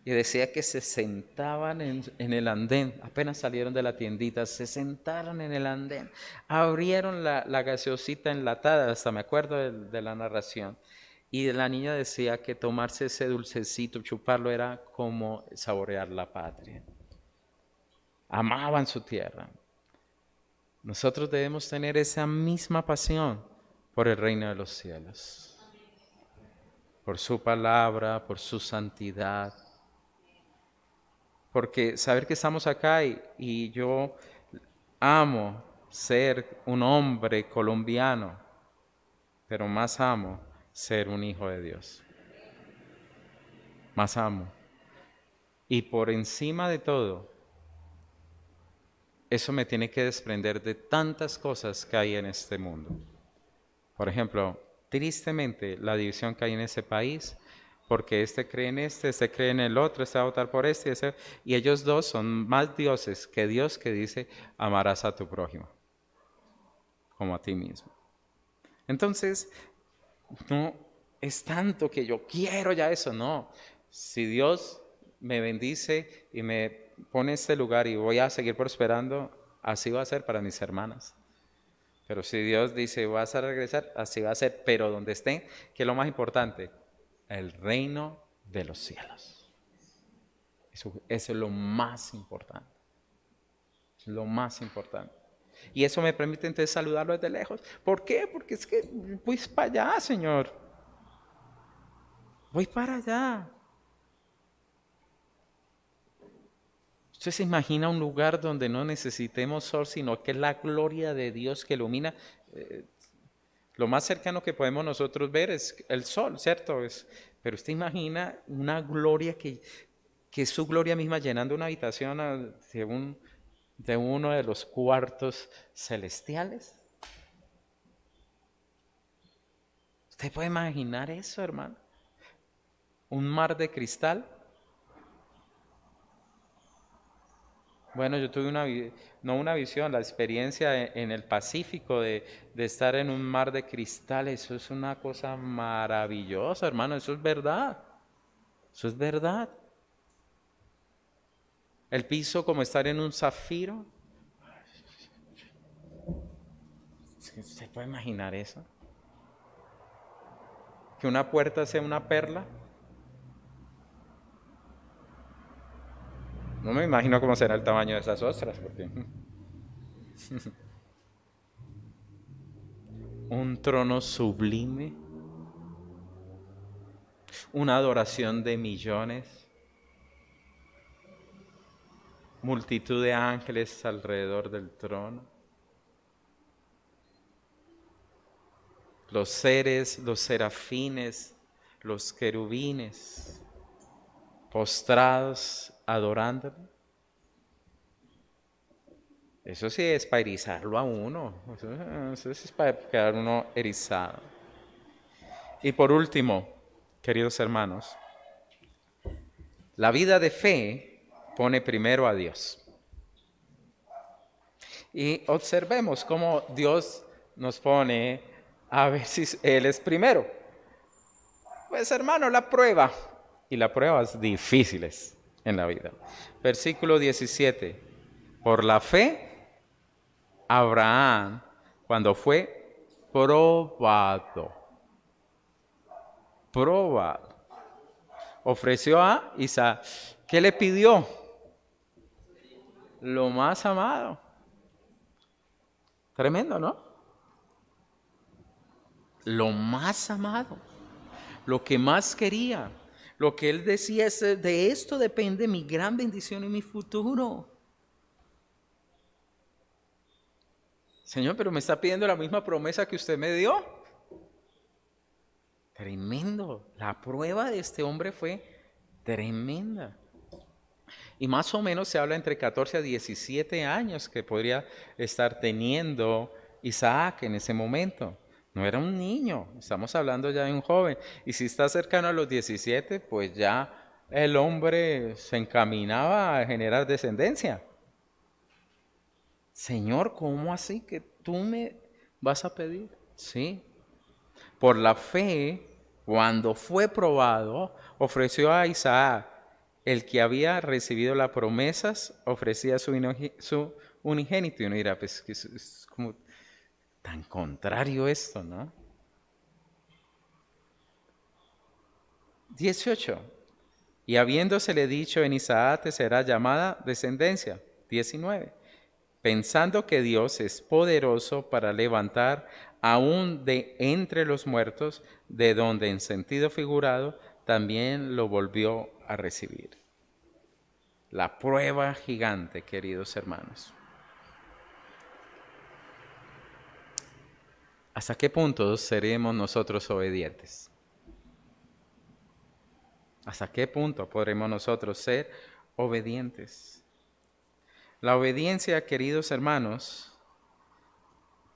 Y decía que se sentaban en el andén, apenas salieron de la tiendita, se sentaron en el andén, abrieron la gaseosita enlatada, hasta me acuerdo de la narración. Y la niña decía que tomarse ese dulcecito, chuparlo, era como saborear la patria. Amaban su tierra. Nosotros debemos tener esa misma pasión por el reino de los cielos, por su palabra, por su santidad. Porque saber que estamos acá y yo amo ser un hombre colombiano, pero más amo ser un hijo de Dios. Más amo. Y por encima de todo, eso me tiene que desprender de tantas cosas que hay en este mundo. Por ejemplo, tristemente la división que hay en ese país, porque este cree en el otro, este va a votar por y ellos dos son más dioses que Dios, que dice, amarás a tu prójimo, como a ti mismo. Entonces, no es tanto que yo quiero ya eso, no. Si Dios me bendice y me pone este lugar y voy a seguir prosperando, así va a ser para mis hermanas. Pero si Dios dice, vas a regresar, así va a ser, pero donde estén, que es lo más importante, el reino de los cielos. Eso es lo más importante. Es lo más importante. Y eso me permite entonces saludarlo desde lejos. ¿Por qué? Porque es que voy para allá, Señor. Voy para allá. Usted se imagina un lugar donde no necesitemos sol, sino que es la gloria de Dios que ilumina. Lo más cercano que podemos nosotros ver es el sol, ¿cierto? Pero usted imagina una gloria que es su gloria misma llenando una habitación de uno de los cuartos celestiales. ¿Usted puede imaginar eso, hermano? Un mar de cristal. Bueno, yo tuve no una visión, la experiencia en el Pacífico de estar en un mar de cristal. Eso es una cosa maravillosa, hermano. Eso es verdad. Eso es verdad. El piso como estar en un zafiro. ¿Usted puede imaginar eso? Que una puerta sea una perla. No me imagino cómo será el tamaño de esas ostras, porque un trono sublime, una adoración de millones, multitud de ángeles alrededor del trono, los seres, los serafines, los querubines, postrados adorándole. Eso sí es para erizarlo a uno, eso es para quedar uno erizado. Y por último, queridos hermanos, la vida de fe pone primero a Dios. Y observemos cómo Dios nos pone a ver si Él es primero. Pues hermano, la prueba. Y la prueba es difíciles en la vida. Versículo 17. Por la fe, Abraham, cuando fue probado, ofreció a Isaac. ¿Qué le pidió? Lo más amado. Tremendo, ¿no? Lo más amado. Lo que más quería. Lo que él decía es, de esto depende mi gran bendición y mi futuro. Señor, pero me está pidiendo la misma promesa que usted me dio. Tremendo. La prueba de este hombre fue tremenda. Y más o menos se habla entre 14 a 17 años que podría estar teniendo Isaac en ese momento. No era un niño, estamos hablando ya de un joven. Y si está cercano a los 17, pues ya el hombre se encaminaba a generar descendencia. Señor, ¿cómo así que tú me vas a pedir? Sí. Por la fe, cuando fue probado, ofreció a Isaac, el que había recibido las promesas, ofrecía su unigénito. Y uno dirá, pues que es como tan contrario esto, ¿no? 18. Y habiéndosele dicho, en Isaac te será llamada descendencia. 19. Pensando que Dios es poderoso para levantar aún de entre los muertos, de donde en sentido figurado también lo volvió a recibir. La prueba gigante, queridos hermanos. ¿Hasta qué punto seremos nosotros obedientes? ¿Hasta qué punto podremos nosotros ser obedientes? La obediencia, queridos hermanos,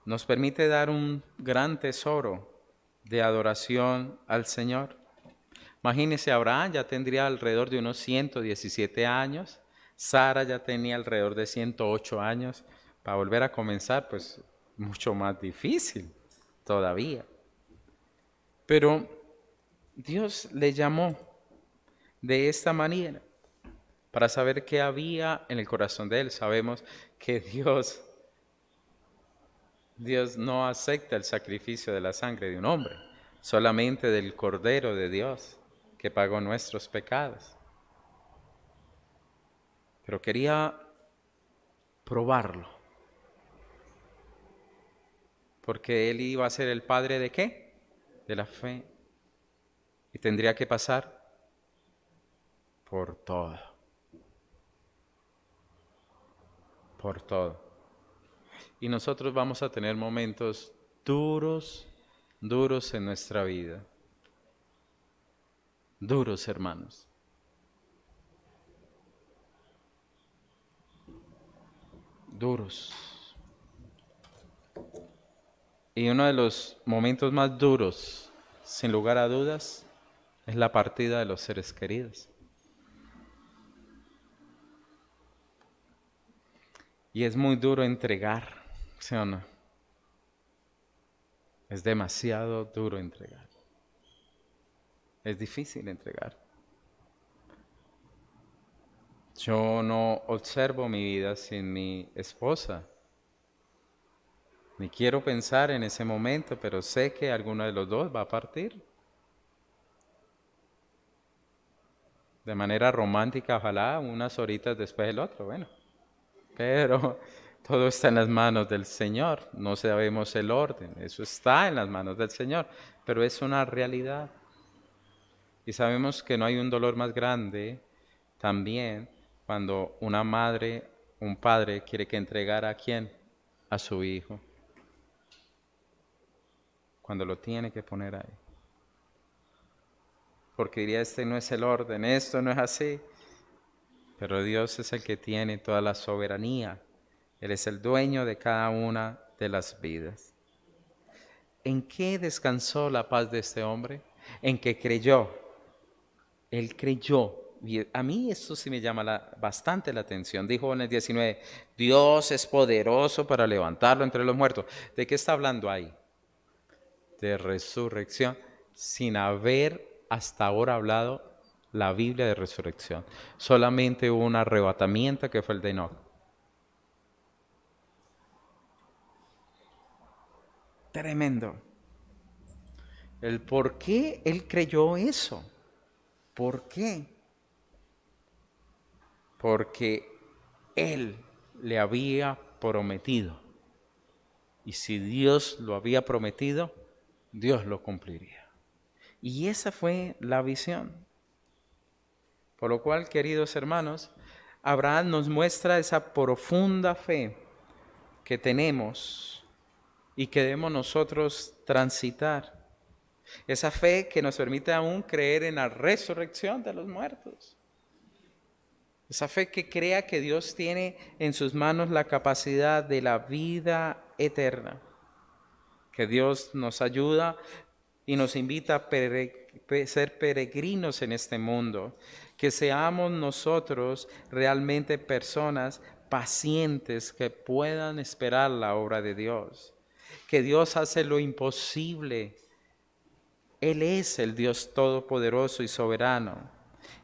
nos permite dar un gran tesoro de adoración al Señor. Imagínense, Abraham ya tendría alrededor de unos 117 años, Sara ya tenía alrededor de 108 años. Para volver a comenzar, pues mucho más difícil todavía. Pero Dios le llamó de esta manera para saber qué había en el corazón de él. Sabemos que Dios no acepta el sacrificio de la sangre de un hombre, solamente del Cordero de Dios que pagó nuestros pecados. Pero quería probarlo, porque él iba a ser el padre ¿de qué? De la fe. Y tendría que pasar por todo. Por todo. Y nosotros vamos a tener momentos duros duros en nuestra vida. Duros, hermanos. Duros. Y uno de los momentos más duros, sin lugar a dudas, es la partida de los seres queridos. Y es muy duro entregar, ¿sí o no? Es demasiado duro entregar. Es difícil entregar. Yo no observo mi vida sin mi esposa. Ni quiero pensar en ese momento, pero sé que alguno de los dos va a partir. De manera romántica, ojalá, unas horitas después del otro, bueno. Pero todo está en las manos del Señor. No sabemos el orden, eso está en las manos del Señor, pero es una realidad. Y sabemos que no hay un dolor más grande también cuando una madre, un padre quiere que entregara a quién, a su hijo, cuando lo tiene que poner ahí. Porque diría, este no es el orden, esto no es así. Pero Dios es el que tiene toda la soberanía. Él es el dueño de cada una de las vidas. ¿En qué descansó la paz de este hombre? En que creyó. Él creyó. Y a mí esto sí me llama bastante la atención. Dijo en el 19, Dios es poderoso para levantarlo entre los muertos. ¿De qué está hablando ahí? De resurrección, sin haber hasta ahora hablado la Biblia de resurrección. Solamente hubo un arrebatamiento que fue el de Enoch. Tremendo. El por qué él creyó eso. ¿Por qué? Porque él le había prometido. Y si Dios lo había prometido, Dios lo cumpliría. Y esa fue la visión. Por lo cual, queridos hermanos, Abraham nos muestra esa profunda fe que tenemos y que debemos nosotros transitar. Esa fe que nos permite aún creer en la resurrección de los muertos. Esa fe que crea que Dios tiene en sus manos la capacidad de la vida eterna. Que Dios nos ayuda y nos invita a ser peregrinos en este mundo. Que seamos nosotros realmente personas pacientes que puedan esperar la obra de Dios. Que Dios hace lo imposible. Él es el Dios todopoderoso y soberano.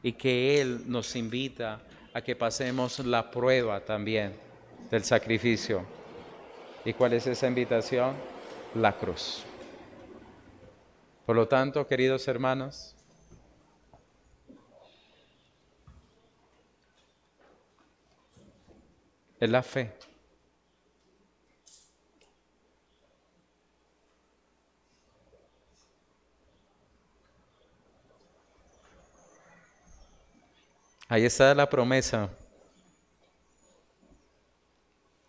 Y que Él nos invita a que pasemos la prueba también del sacrificio. ¿Y cuál es esa invitación? La cruz. Por lo tanto, queridos hermanos, es la fe. Ahí está la promesa.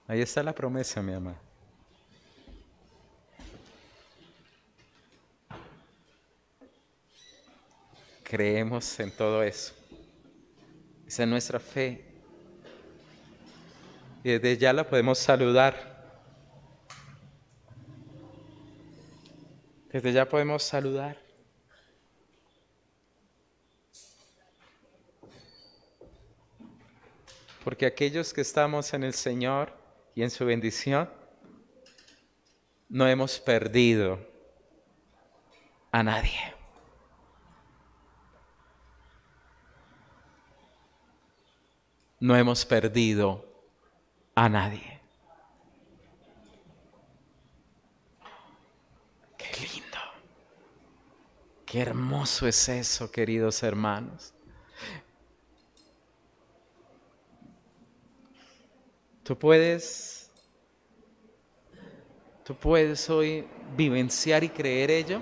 Ahí está la promesa, mi amada. Creemos en todo eso. Esa es nuestra fe. Y desde ya la podemos saludar. Desde ya podemos saludar. Porque aquellos que estamos en el Señor y en su bendición, no hemos perdido a nadie. No hemos perdido a nadie. Qué lindo. Qué hermoso es eso, queridos hermanos. Tú puedes hoy vivenciar y creer ello.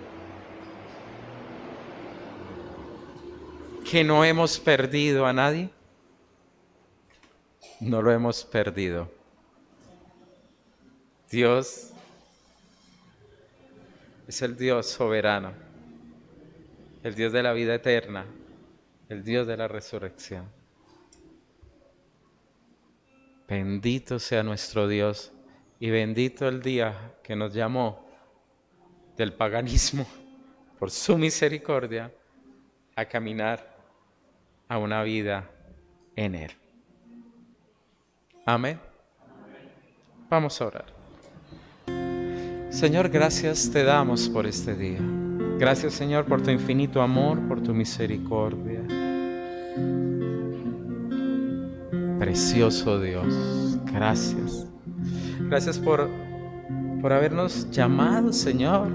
Que no hemos perdido a nadie. No lo hemos perdido. Dios es el Dios soberano, el Dios de la vida eterna, el Dios de la resurrección. Bendito sea nuestro Dios y bendito el día que nos llamó del paganismo por su misericordia a caminar a una vida en Él. Amén. Vamos a orar. Señor, gracias te damos por este día. Gracias, Señor, por tu infinito amor, por tu misericordia. Precioso Dios, gracias. Gracias por habernos llamado, Señor.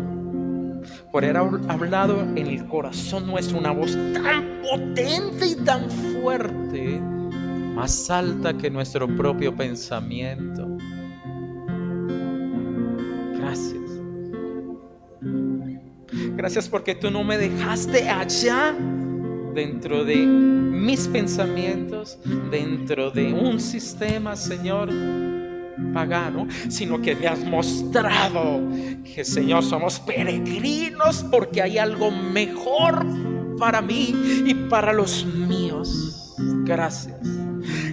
Por haber hablado en el corazón nuestro una voz tan potente y tan fuerte, más alta que nuestro propio pensamiento. Gracias. Gracias porque tú no me dejaste allá dentro de mis pensamientos, dentro de un sistema, Señor, pagano, sino que me has mostrado que, Señor, somos peregrinos porque hay algo mejor para mí y para los míos. Gracias.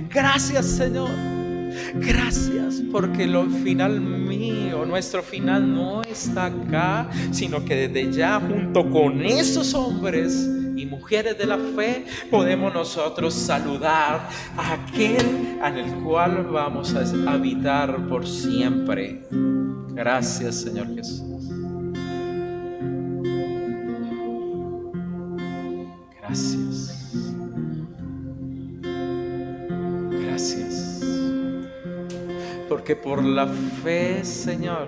Gracias, Señor. Gracias porque lo final mío, nuestro final no está acá, sino que desde ya junto con esos hombres y mujeres de la fe podemos nosotros saludar a aquel en el cual vamos a habitar por siempre. Gracias, Señor Jesús. Gracias. Gracias. Porque por la fe, Señor,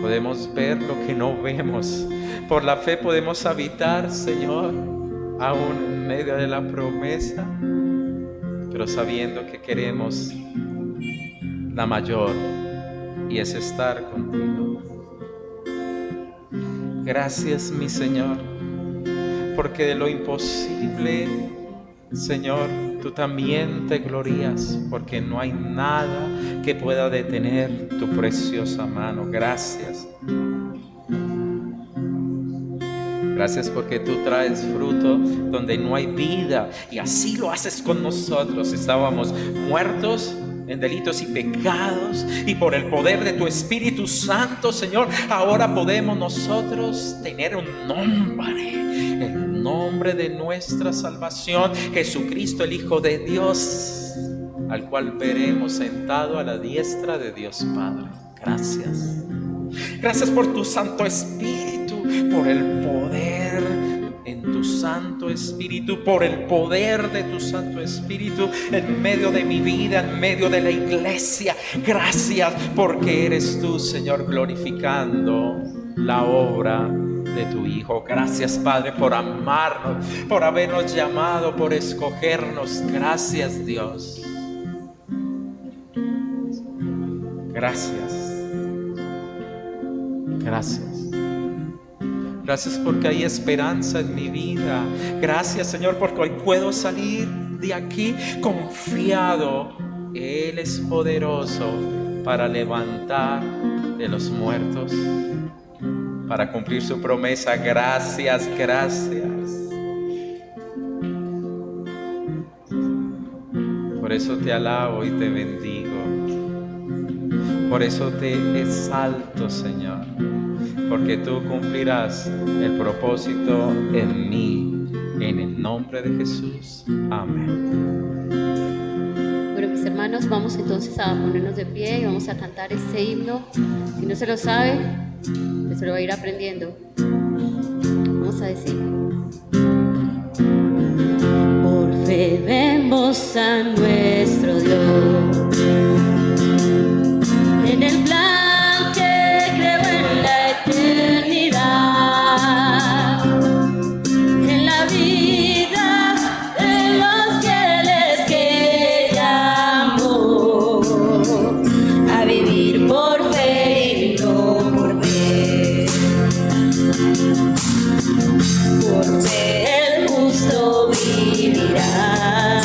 podemos ver lo que no vemos. Por la fe podemos habitar, Señor, aún en medio de la promesa, pero sabiendo que queremos la mayor, y es estar contigo. Gracias, mi Señor, porque de lo imposible, Señor, tú también te glorías, porque no hay nada que pueda detener tu preciosa mano. Gracias. Gracias porque tú traes fruto donde no hay vida, y así lo haces con nosotros. Estábamos muertos en delitos y pecados, y por el poder de tu Espíritu Santo, Señor, ahora podemos nosotros tener un nombre, el nombre de nuestra salvación, Jesucristo, el Hijo de Dios, al cual veremos sentado a la diestra de Dios Padre. Gracias. Gracias por tu Santo Espíritu, por el poder en tu Santo Espíritu, por el poder de tu Santo Espíritu en medio de mi vida, en medio de la iglesia. Gracias porque eres tú, Señor, glorificando la obra de tu Hijo. Gracias, Padre, por amarnos, por habernos llamado, por escogernos. Gracias, Dios. Gracias. Gracias. Gracias porque hay esperanza en mi vida. Gracias, Señor, porque hoy puedo salir de aquí confiado. Él es poderoso para levantar de los muertos, para cumplir su promesa. Gracias, gracias. Por eso te alabo y te bendigo. Por eso te exalto, Señor, porque tú cumplirás el propósito en mí, en el nombre de Jesús. Amén. Bueno, mis hermanos, vamos entonces a ponernos de pie y vamos a cantar este himno. Si no se lo sabe, pues se lo va a ir aprendiendo. Vamos a decir: por fe vemos a nuestro Dios en el plan que creó en la eternidad, en la vida de los fieles que llamó a vivir por fe y no por ver. Por fe el justo vivirá,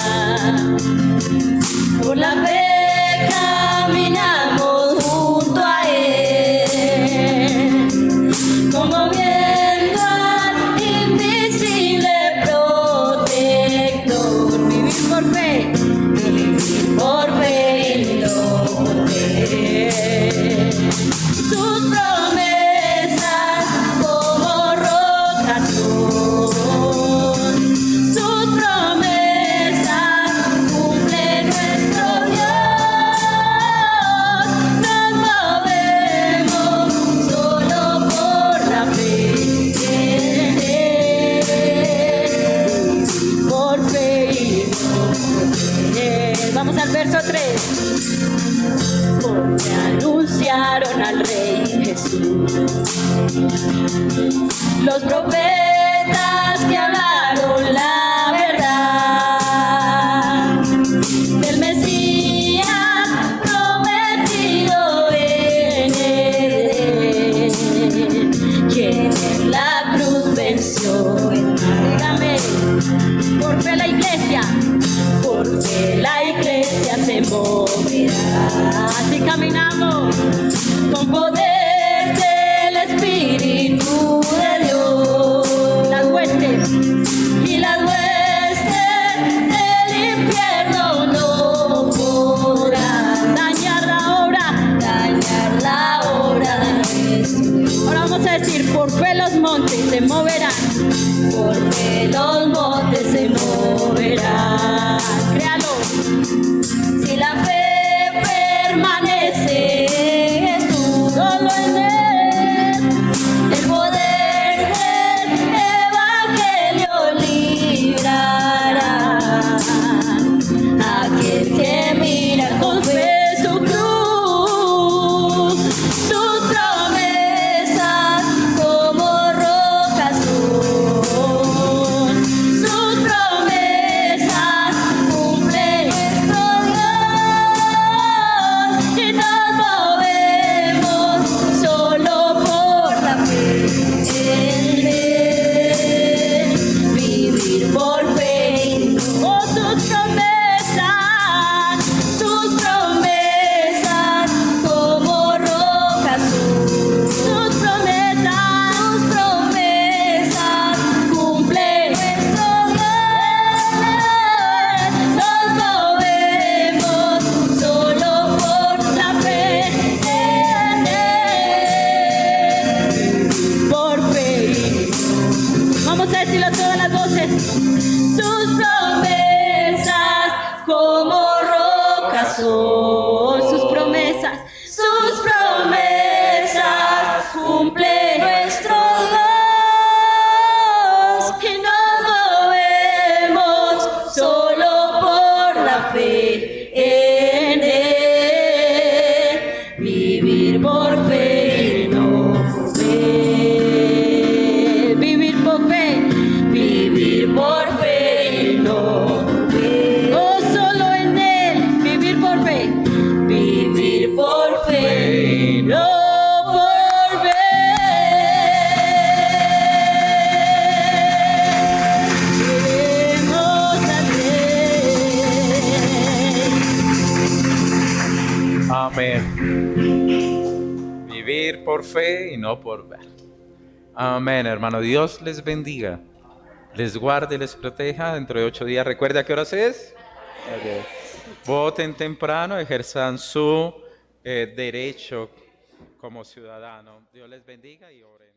por la fe caminamos junto a Él. Verso 3. Porque anunciaron al Rey Jesús. Los profetas que hablaron la verdad del Mesías prometido en él, quien en la cruz venció. Dígame, por fe la iglesia, porque la iglesia se moverá. Así caminamos con poder del Espíritu de Dios. Las huestes y las huestes del infierno no podrán dañar la obra de nuestro Dios. Ahora vamos a decir, por fe los montes se moverán. Por fe los montes se moverán. Créalo. Si la fe permanece en Jesús, solo en él, el poder del evangelio librará. Aquel que mira con fe su cruz, sus promesas como rocas son. Sus promesas cumple nuestro Dios, y nos movemos solo por la fe en él. Vivir por fe, oh, sus promesas como rocas son. Sus promesas cumplen nuestro Dios. Nos movemos solo por la fe en él. Por fe. Vamos a decirlo a todas las voces. Sus promesas como rocas son. Sus promesas cumple nuestro Dios, y nos movemos solo por la fe en él. Vivir por fe y no por ver. Vivir por fe y no por ver. Oh, solo en él. Vivir por fe y no por ver. Queremos al Rey. Amén. Vivir por fe y no por ver. Amén, hermano. Dios les bendiga, les guarde, les proteja. Dentro de 8 días, recuerda a qué horas es. Voten temprano, ejerzan su derecho como ciudadano. Dios les bendiga y oren.